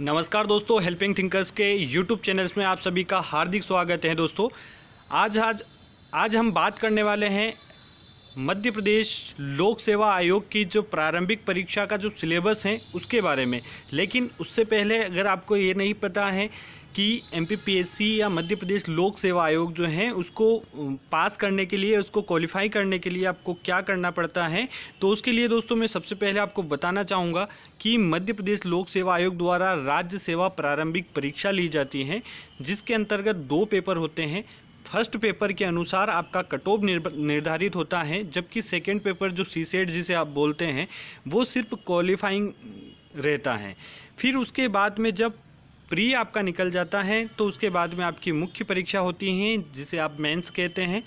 नमस्कार दोस्तों, helping thinkers के यूट्यूब चैनल्स में आप सभी का हार्दिक स्वागत है। दोस्तों आज हम बात करने वाले हैं मध्य प्रदेश लोक सेवा आयोग की जो प्रारंभिक परीक्षा का जो सिलेबस है उसके बारे में। लेकिन उससे पहले अगर आपको ये नहीं पता है कि एमपीपीएससी या मध्य प्रदेश लोक सेवा आयोग जो है उसको पास करने के लिए, उसको क्वालिफाई करने के लिए आपको क्या करना पड़ता है, तो उसके लिए दोस्तों मैं सबसे पहले आपको बताना चाहूँगा कि मध्य प्रदेश लोक सेवा आयोग द्वारा राज्य सेवा प्रारंभिक परीक्षा ली जाती है, जिसके अंतर्गत 2 पेपर होते हैं। फर्स्ट पेपर के अनुसार आपका कट ऑफ निर्धारित होता है, जबकि सेकेंड पेपर जो सीसेट जिसे आप बोलते हैं वो सिर्फ क्वालिफाइंग रहता है। फिर उसके बाद में जब प्री आपका निकल जाता है तो उसके बाद में आपकी मुख्य परीक्षा होती है, जिसे आप मेंस कहते हैं।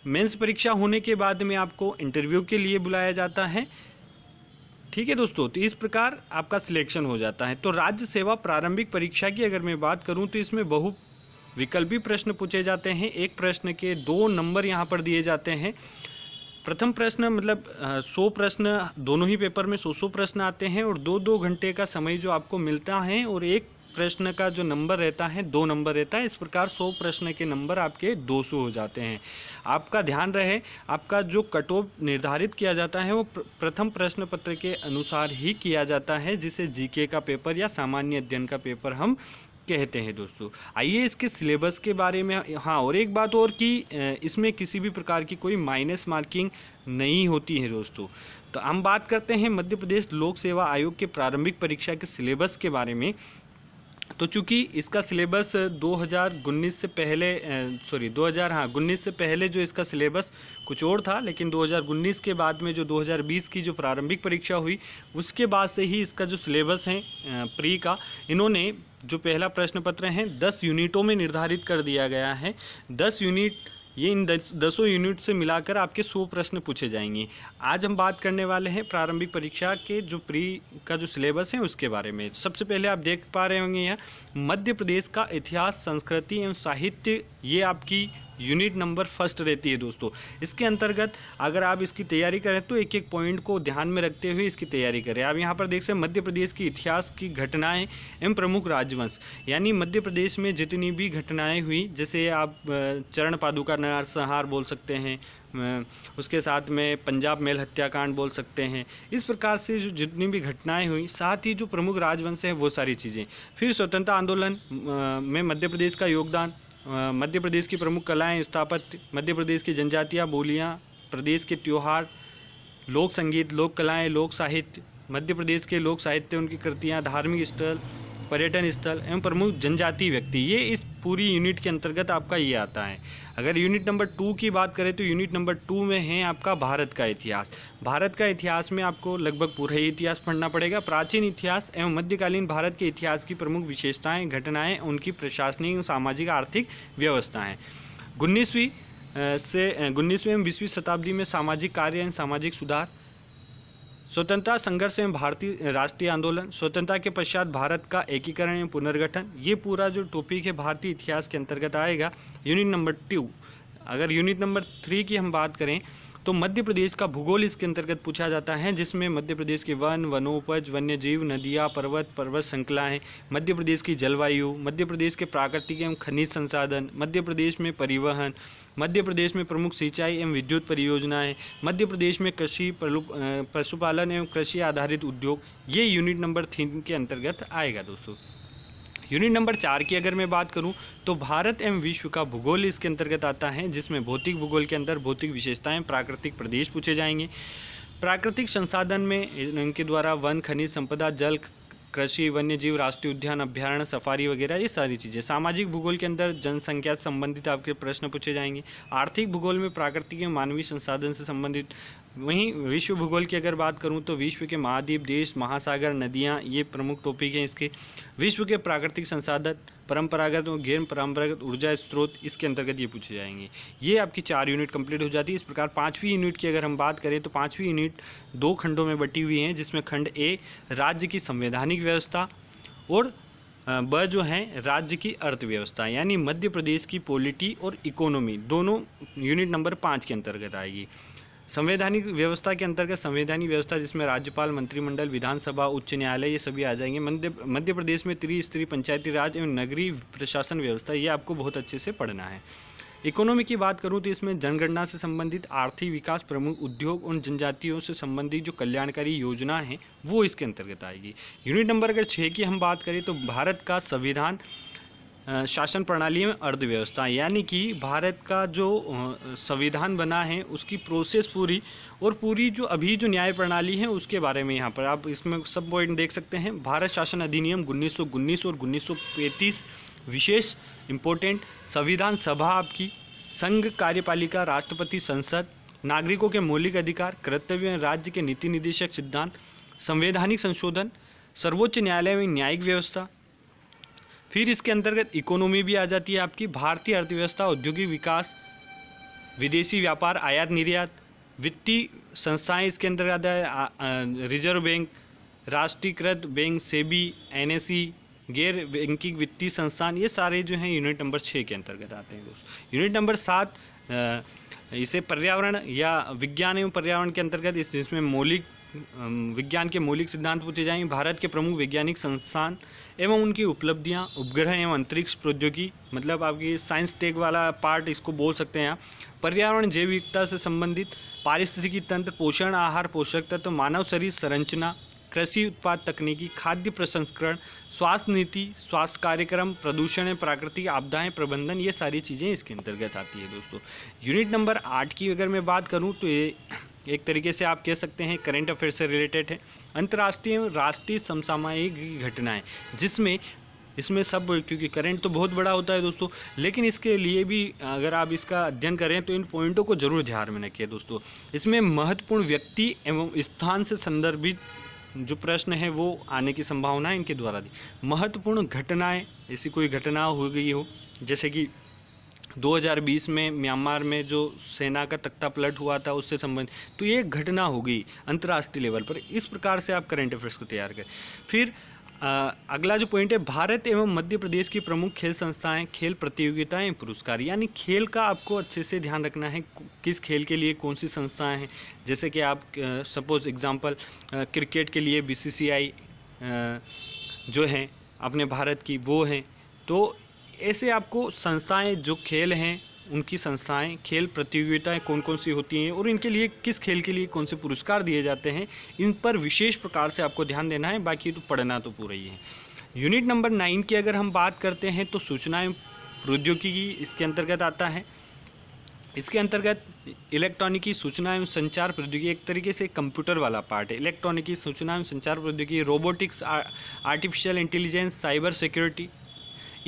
मेंस परीक्षा होने के बाद में आपको इंटरव्यू के लिए बुलाया जाता है। ठीक है दोस्तों, तो इस प्रकार आपका सिलेक्शन हो जाता है। तो राज्य सेवा प्रारंभिक परीक्षा की अगर मैं बात करूं तो इसमें बहु विकल्पी प्रश्न पूछे जाते हैं। एक प्रश्न के 2 नंबर यहाँ पर दिए जाते हैं। प्रथम प्रश्न मतलब 100 प्रश्न, दोनों ही पेपर में 100 प्रश्न आते हैं और 2-2 घंटे का समय जो आपको मिलता है, और एक प्रश्न का जो नंबर रहता है 2 नंबर रहता है। इस प्रकार 100 प्रश्न के नंबर आपके 200 हो जाते हैं। आपका ध्यान रहे, आपका जो कट ऑफ निर्धारित किया जाता है वो प्रथम प्रश्न पत्र के अनुसार ही किया जाता है, जिसे जीके का पेपर या सामान्य अध्ययन का पेपर हम कहते हैं। दोस्तों आइए इसके सिलेबस के बारे में, हाँ और एक बात और कि इसमें किसी भी प्रकार की कोई माइनस मार्किंग नहीं होती है। दोस्तों तो हम बात करते हैं मध्य प्रदेश लोक सेवा आयोग के प्रारंभिक परीक्षा के सिलेबस के बारे में। तो चूँकि इसका सिलेबस 2019 से पहले 2019 से पहले जो इसका सिलेबस कुछ और था, लेकिन 2019 के बाद में जो 2020 की जो प्रारंभिक परीक्षा हुई उसके बाद से ही इसका जो सिलेबस है प्री का, इन्होंने जो पहला प्रश्न पत्र है 10 यूनिटों में निर्धारित कर दिया गया है। 10 यूनिट, ये इन 10 यूनिट से मिलाकर आपके 100 प्रश्न पूछे जाएंगे। आज हम बात करने वाले हैं प्रारंभिक परीक्षा के जो प्री का जो सिलेबस है उसके बारे में। सबसे पहले आप देख पा रहे होंगे यहाँ मध्य प्रदेश का इतिहास, संस्कृति एवं साहित्य, ये आपकी यूनिट नंबर फर्स्ट रहती है। दोस्तों इसके अंतर्गत अगर आप इसकी तैयारी करें तो एक एक पॉइंट को ध्यान में रखते हुए इसकी तैयारी करें। आप यहाँ पर देख सकते हैं मध्य प्रदेश की इतिहास की घटनाएं एवं प्रमुख राजवंश, यानी मध्य प्रदेश में जितनी भी घटनाएं हुई, जैसे आप चरण पादुका नरसंहार बोल सकते हैं, उसके साथ में पंजाब मेल हत्याकांड बोल सकते हैं। इस प्रकार से जो जितनी भी घटनाएं हुई, साथ ही जो प्रमुख राजवंश हैं वो सारी चीज़ें। फिर स्वतंत्रता आंदोलन में मध्य प्रदेश का योगदान, मध्य प्रदेश की प्रमुख कलाएं, स्थापत्य, मध्य प्रदेश की जनजातियाँ, बोलियाँ, प्रदेश के त्योहार, लोक संगीत, लोक कलाएँ, लोक साहित्य, मध्य प्रदेश के लोक साहित्य, उनकी कृतियाँ, धार्मिक स्थल, पर्यटन स्थल एवं प्रमुख जनजातीय व्यक्ति, ये इस पूरी यूनिट के अंतर्गत आपका ये आता है। अगर यूनिट नंबर 2 की बात करें तो यूनिट नंबर 2 में है आपका भारत का इतिहास। भारत का इतिहास में आपको लगभग पूरा ही इतिहास पढ़ना पड़ेगा। प्राचीन इतिहास एवं मध्यकालीन भारत के इतिहास की प्रमुख विशेषताएं, घटनाएं, उनकी प्रशासनिक, सामाजिक, आर्थिक व्यवस्थाएँ। 19वीं एवं 20वीं शताब्दी में सामाजिक कार्य एवं सामाजिक सुधार, स्वतंत्रता संघर्ष एवं भारतीय राष्ट्रीय आंदोलन, स्वतंत्रता के पश्चात भारत का एकीकरण एवं पुनर्गठन, ये पूरा जो टॉपिक है भारतीय इतिहास के अंतर्गत आएगा यूनिट नंबर 2। अगर यूनिट नंबर 3 की हम बात करें तो मध्य प्रदेश का भूगोल इसके अंतर्गत पूछा जाता है, जिसमें मध्य प्रदेश के वन, वनोपज, वन्य जीव, नदियाँ, पर्वत श्रृंखलाएँ, मध्य प्रदेश की जलवायु, मध्य प्रदेश के प्राकृतिक एवं खनिज संसाधन, मध्य प्रदेश में परिवहन, मध्य प्रदेश में प्रमुख सिंचाई एवं विद्युत परियोजनाएं, मध्य प्रदेश में कृषि, पशुपालन एवं कृषि आधारित उद्योग, ये यूनिट नंबर 3 के अंतर्गत आएगा। दोस्तों यूनिट नंबर 4 की अगर मैं बात करूं तो भारत एवं विश्व का भूगोल इसके अंतर्गत आता है, जिसमें भौतिक भूगोल के अंदर भौतिक विशेषताएं, प्राकृतिक प्रदेश पूछे जाएंगे। प्राकृतिक संसाधन में इनके द्वारा वन, खनिज संपदा, जल, कृषि, वन्य जीव, राष्ट्रीय उद्यान, अभ्यारण्य, सफारी वगैरह, ये सारी चीज़ें। सामाजिक भूगोल के अंदर जनसंख्या से संबंधित आपके प्रश्न पूछे जाएंगे। आर्थिक भूगोल में प्राकृतिक एवं मानवीय संसाधन से संबंधित। वहीं विश्व भूगोल की अगर बात करूं तो विश्व के महाद्वीप, देश, महासागर, नदियां, ये प्रमुख टॉपिक हैं इसके। विश्व के प्राकृतिक संसाधन, परंपरागत और गैर परंपरागत ऊर्जा स्रोत, इसके अंतर्गत ये पूछे जाएंगे। ये आपकी 4 यूनिट कंप्लीट हो जाती है। इस प्रकार 5वीं यूनिट की अगर हम बात करें तो 5वीं यूनिट 2 खंडों में बटी हुई हैं, जिसमें खंड ए राज्य की संवैधानिक व्यवस्था और ब जो है राज्य की अर्थव्यवस्था, यानी मध्य प्रदेश की पॉलिटी और इकोनॉमी, दोनों यूनिट नंबर 5 के अंतर्गत आएगी। संवैधानिक व्यवस्था के अंतर्गत संवैधानिक व्यवस्था जिसमें राज्यपाल, मंत्रिमंडल, विधानसभा, उच्च न्यायालय ये सभी आ जाएंगे। मध्य प्रदेश में त्रिस्तरीय पंचायती राज एवं नगरीय प्रशासन व्यवस्था, ये आपको बहुत अच्छे से पढ़ना है। इकोनॉमी की बात करूं तो इसमें जनगणना से संबंधित आर्थिक विकास, प्रमुख उद्योग और जनजातियों से संबंधित जो कल्याणकारी योजना है वो इसके अंतर्गत आएगी। यूनिट नंबर अगर 6 की हम बात करें तो भारत का संविधान, शासन प्रणाली में अर्थव्यवस्था, यानी कि भारत का जो संविधान बना है उसकी प्रोसेस पूरी जो अभी जो न्याय प्रणाली है उसके बारे में यहाँ पर आप इसमें सब पॉइंट देख सकते हैं। भारत शासन अधिनियम 1919 और 1935 विशेष इम्पोर्टेंट, संविधान सभा आपकी, संघ कार्यपालिका, राष्ट्रपति, संसद, नागरिकों के मौलिक अधिकार, कर्तव्य, राज्य के नीति निदेशक सिद्धांत, संवैधानिक संशोधन, सर्वोच्च न्यायालय में न्यायिक व्यवस्था। फिर इसके अंतर्गत इकोनॉमी भी आ जाती है आपकी, भारतीय अर्थव्यवस्था, औद्योगिक विकास, विदेशी व्यापार, आयात निर्यात, वित्तीय संस्थाएं इसके अंतर्गत है, रिजर्व बैंक, राष्ट्रीयकृत बैंक, सेबी, एनएसई, गैर बैंकिंग वित्तीय संस्थान, ये सारे जो हैं यूनिट नंबर 6 के अंतर्गत आते हैं दोस्त। यूनिट नंबर 7 इसे पर्यावरण या विज्ञान एवं पर्यावरण के अंतर्गत इसमें मौलिक विज्ञान के मौलिक सिद्धांत पूछे जाएंगे। भारत के प्रमुख वैज्ञानिक संस्थान एवं उनकी उपलब्धियां, उपग्रह एवं अंतरिक्ष प्रौद्योगिकी, मतलब आपकी साइंस टेक वाला पार्ट इसको बोल सकते हैं आप। पर्यावरण, जैव विविधता से संबंधित, पारिस्थितिकी तंत्र, पोषण आहार, पोषक तत्व, मानव शरीर संरचना, कृषि उत्पाद तकनीकी, खाद्य प्रसंस्करण, स्वास्थ्य नीति, स्वास्थ्य कार्यक्रम, प्रदूषण, प्राकृतिक आपदाएं प्रबंधन, ये सारी चीज़ें इसके अंतर्गत आती है दोस्तों। यूनिट नंबर 8 की अगर मैं बात करूं तो ये एक तरीके से आप कह सकते हैं करंट अफेयर से रिलेटेड है। अंतर्राष्ट्रीय एवं राष्ट्रीय समसामयिक घटनाएं, जिसमें इसमें सब, क्योंकि करंट तो बहुत बड़ा होता है दोस्तों, लेकिन इसके लिए भी अगर आप इसका अध्ययन करें तो इन पॉइंटों को जरूर ध्यान में रखिए दोस्तों। इसमें महत्वपूर्ण व्यक्ति एवं स्थान से संदर्भित जो प्रश्न है वो आने की संभावना है इनके द्वारा दी। महत्वपूर्ण घटनाएं, ऐसी कोई घटना हो गई हो जैसे कि 2020 में म्यांमार में जो सेना का तख्ता पलट हुआ था उससे संबंधित, तो ये एक घटना हो गई अंतर्राष्ट्रीय लेवल पर। इस प्रकार से आप करंट अफेयर्स को तैयार करें। फिर अगला जो पॉइंट है, भारत एवं मध्य प्रदेश की प्रमुख खेल संस्थाएं, खेल प्रतियोगिताएं, पुरस्कार, यानी खेल का आपको अच्छे से ध्यान रखना है, किस खेल के लिए कौन सी संस्थाएं हैं। जैसे कि आप सपोज एग्जांपल क्रिकेट के लिए बीसीसीआई जो हैं अपने भारत की वो हैं, तो ऐसे आपको संस्थाएं जो खेल हैं उनकी संस्थाएं, खेल प्रतियोगिताएं कौन कौन सी होती हैं और इनके लिए किस खेल के लिए कौन से पुरस्कार दिए जाते हैं, इन पर विशेष प्रकार से आपको ध्यान देना है। बाकी तो पढ़ना तो पूरा ही है। यूनिट नंबर 9 की अगर हम बात करते हैं तो सूचना एवं प्रौद्योगिकी इसके अंतर्गत आता है। इसके अंतर्गत इलेक्ट्रॉनिकी, सूचना एवं संचार प्रौद्योगिकी, एक तरीके से कंप्यूटर वाला पार्ट है। इलेक्ट्रॉनिकी, सूचना एवं संचार प्रौद्योगिकी, robotics, artificial intelligence, cyber security,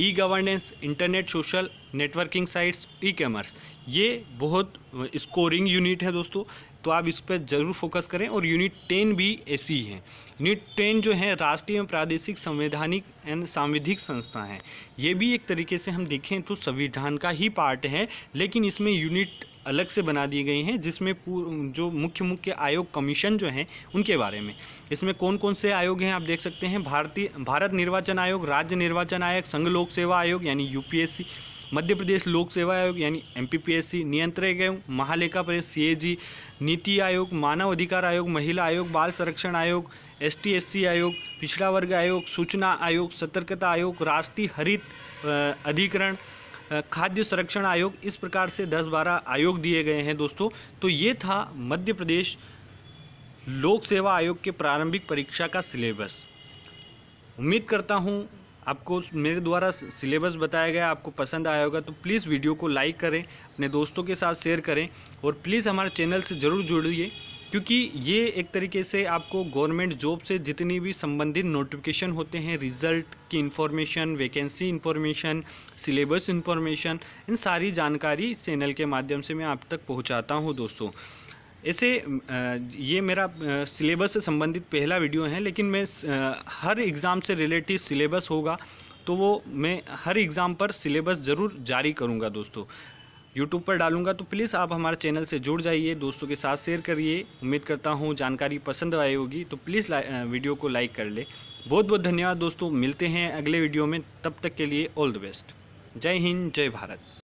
e governance, internet, social networking sites, e commerce, ये बहुत स्कोरिंग यूनिट है दोस्तों, तो आप इस पर ज़रूर फोकस करें। और यूनिट 10 भी ऐसी ही है। यूनिट 10 जो है राष्ट्रीय एवं प्रादेशिक संवैधानिक एंड सांविधिक संस्था है, ये भी एक तरीके से हम देखें तो संविधान का ही पार्ट है, लेकिन इसमें यूनिट अलग से बना दी गई हैं, जिसमें जो मुख्य आयोग कमीशन जो हैं उनके बारे में, इसमें कौन कौन से आयोग हैं आप देख सकते हैं। भारत निर्वाचन आयोग, राज्य निर्वाचन आयोग, संघ लोक सेवा आयोग यानी यूपीएससी, मध्य प्रदेश लोक सेवा आयोग यानी एमपीपीएससी, नियंत्रक एवं महालेखा परीक्षक सीएजी, नीति आयोग, मानव अधिकार आयोग, महिला आयोग, बाल संरक्षण आयोग, एसटी एससी आयोग, पिछड़ा वर्ग आयोग, सूचना आयोग, सतर्कता आयोग, राष्ट्रीय हरित अधिकरण, खाद्य संरक्षण आयोग, इस प्रकार से 10-12 आयोग दिए गए हैं दोस्तों। तो ये था मध्य प्रदेश लोक सेवा आयोग के प्रारंभिक परीक्षा का सिलेबस। उम्मीद करता हूँ आपको मेरे द्वारा सिलेबस बताया गया आपको पसंद आया होगा, तो प्लीज़ वीडियो को लाइक करें, अपने दोस्तों के साथ शेयर करें और प्लीज़ हमारे चैनल से ज़रूर जुड़िए, क्योंकि ये एक तरीके से आपको गवर्नमेंट जॉब से जितनी भी संबंधित नोटिफिकेशन होते हैं, रिज़ल्ट की information, vacancy information, syllabus information, इन सारी जानकारी इस चैनल के माध्यम से मैं आप तक पहुंचाता हूं दोस्तों। ऐसे ये मेरा सिलेबस से संबंधित पहला वीडियो है, लेकिन मैं हर एग्ज़ाम से रिलेटेड सिलेबस होगा तो वो मैं हर एग्ज़ाम पर सिलेबस ज़रूर जारी करूँगा दोस्तों, यूट्यूब पर डालूंगा। तो प्लीज़ आप हमारे चैनल से जुड़ जाइए, दोस्तों के साथ शेयर करिए। उम्मीद करता हूँ जानकारी पसंद आई होगी, तो प्लीज़ वीडियो को लाइक कर ले। बहुत बहुत धन्यवाद दोस्तों, मिलते हैं अगले वीडियो में, तब तक के लिए ऑल द बेस्ट। जय हिंद, जय भारत।